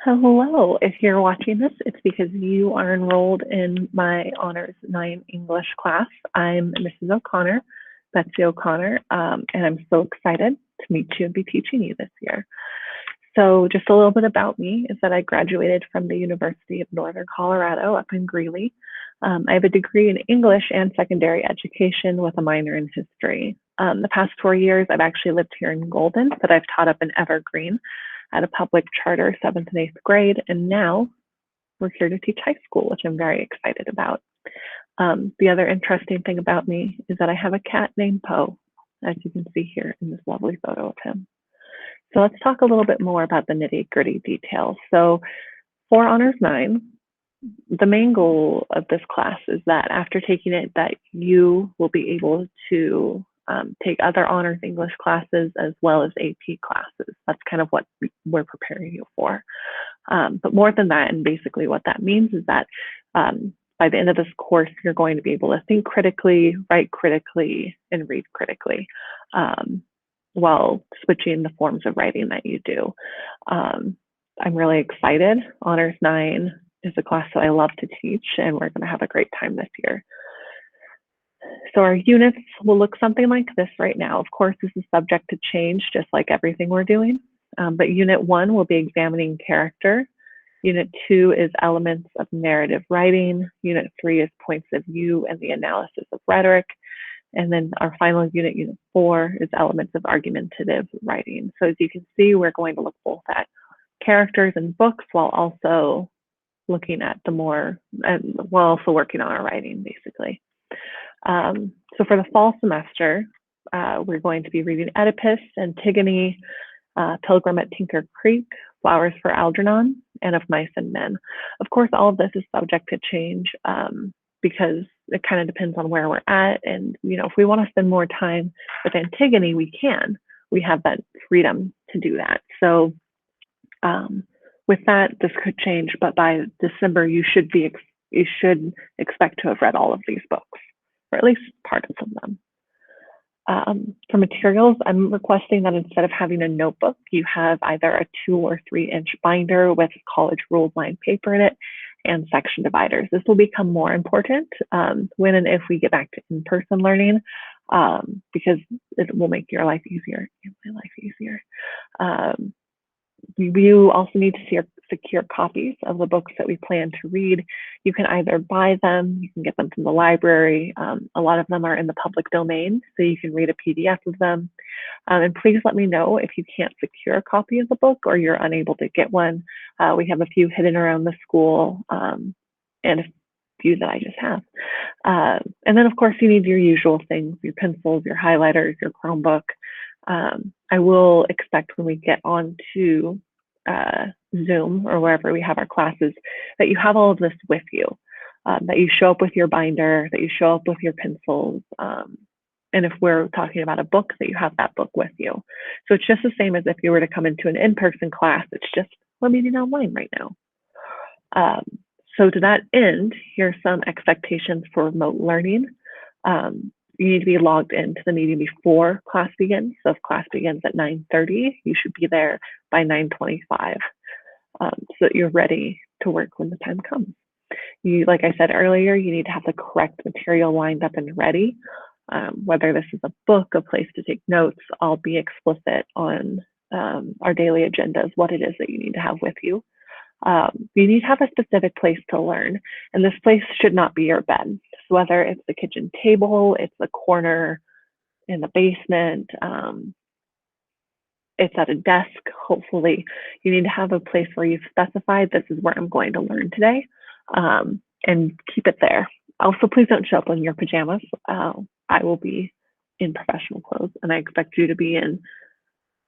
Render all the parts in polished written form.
Hello. If you're watching this, it's because you are enrolled in my Honors 9 English class. I'm Mrs. O'Connor, Betsy O'Connor, and I'm so excited to meet you and be teaching you this year. So just a little bit about me is that I graduated from the University of Northern Colorado up in Greeley. I have a degree in English and secondary education with a minor in history. The past 4 years, I've actually lived here in Golden, but I've taught up in Evergreen at a public charter 7th and 8th grade. And now we're here to teach high school, which I'm very excited about. The other interesting thing about me is that I have a cat named Poe, as you can see here in this lovely photo of him. So let's talk a little bit more about the nitty gritty details. So for Honors 9, the main goal of this class is that after taking it, that you will be able to take other honors English classes as well as AP classes. That's kind of what we're preparing you for. But more than that, and basically what that means is that by the end of this course, you're going to be able to think critically, write critically, and read critically while switching the forms of writing that you do. I'm really excited. Honors 9 is a class that I love to teach, and we're going to have a great time this year. So our units will look something like this right now. Of course, this is subject to change, just like everything we're doing. But Unit 1 will be examining character. Unit 2 is elements of narrative writing. Unit 3 is points of view and the analysis of rhetoric. And then our final unit, Unit 4, is elements of argumentative writing. So as you can see, we're going to look both at characters and books while also looking at the more, while also working on our writing, basically. So for the fall semester, we're going to be reading Oedipus, Antigone, Pilgrim at Tinker Creek, Flowers for Algernon, and Of Mice and Men. Of course, all of this is subject to change because it kind of depends on where we're at. And, you know, if we want to spend more time with Antigone, we can. We have that freedom to do that. So with that, this could change, but by December, you should expect to have read all of these books, or at least parts of them. For materials, I'm requesting that instead of having a notebook, you have either a 2 or 3 inch binder with college rules lined paper in it and section dividers. This will become more important when and if we get back to in-person learning because it will make your life easier and my life easier. You also need to secure copies of the books that we plan to read. You can either buy them, you can get them from the library. A lot of them are in the public domain, so you can read a PDF of them. And please let me know if you can't secure a copy of the book or you're unable to get one. We have a few hidden around the school and a few that I just have. And then of course you need your usual things, your pencils, your highlighters, your Chromebook. I will expect when we get on to Zoom or wherever we have our classes that you have all of this with you, that you show up with your binder, that you show up with your pencils, and if we're talking about a book, that you have that book with you. So it's just the same as if you were to come into an in-person class. It's just we're meeting online right now. So to that end, here's some expectations for remote learning. You need to be logged into the meeting before class begins. So if class begins at 9:30, you should be there by 9:25 so that you're ready to work when the time comes. Like I said earlier, you need to have the correct material lined up and ready. Whether this is a book, a place to take notes, I'll be explicit on our daily agendas, what it is that you need to have with you. You need to have a specific place to learn, and this place should not be your bed. So whether it's the kitchen table, it's the corner in the basement, it's at a desk, hopefully, you need to have a place where you've specified this is where I'm going to learn today, and keep it there. Also, please don't show up in your pajamas. I will be in professional clothes, and I expect you to be in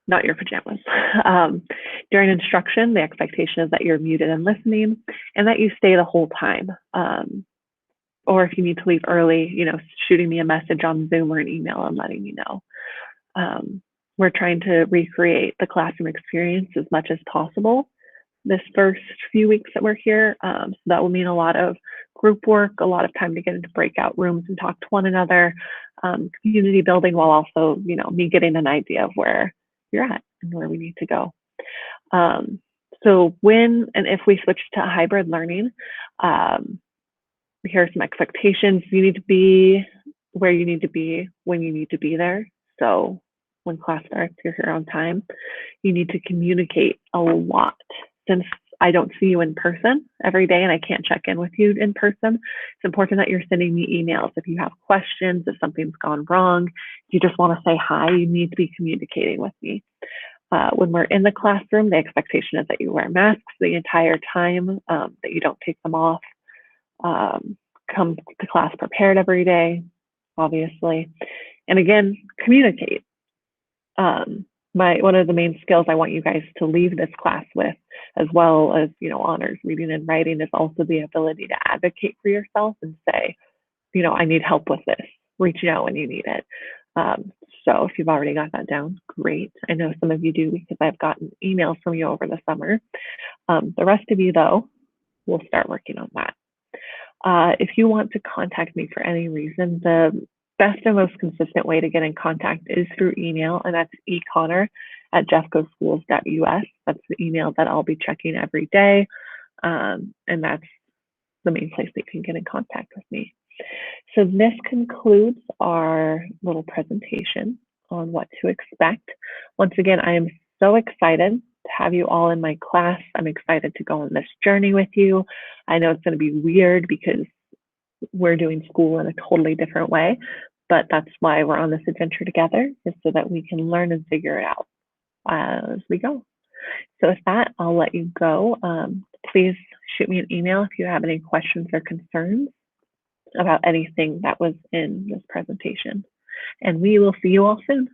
not your pajamas. During instruction, the expectation is that you're muted and listening and that you stay the whole time. Or if you need to leave early, you know, shooting me a message on Zoom or an email and letting me know. We're trying to recreate the classroom experience as much as possible this first few weeks that we're here. So that will mean a lot of group work, a lot of time to get into breakout rooms and talk to one another, community building, while also, you know, me getting an idea of where you're at and where we need to go. So when and if we switch to hybrid learning, um, here are some expectations. You need to be where you need to be when you need to be there. So when class starts, you're here on time. You need to communicate a lot. Since I don't see you in person every day and I can't check in with you in person, it's important that you're sending me emails. If you have questions, if something's gone wrong, if you just want to say hi, you need to be communicating with me. When we're in the classroom, the expectation is that you wear masks the entire time, that you don't take them off. Um, come to class prepared every day, obviously. And again, communicate. One of the main skills I want you guys to leave this class with, as well as honors, reading and writing, is also the ability to advocate for yourself and say, I need help with this. Reach out when you need it. So if you've already got that down, great. I know some of you do because I've gotten emails from you over the summer. The rest of you, though, we'll start working on that. If you want to contact me for any reason, the best and most consistent way to get in contact is through email, and that's econnor@jeffcoschools.us. That's the email that I'll be checking every day, and that's the main place that you can get in contact with me. So this concludes our little presentation on what to expect. Once again, I am so excited to have you all in my class. I'm excited to go on this journey with you. I know it's going to be weird because we're doing school in a totally different way, but that's why we're on this adventure together, is so that we can learn and figure it out as we go. So with that, I'll let you go. Please shoot me an email if you have any questions or concerns about anything that was in this presentation. And we will see you all soon.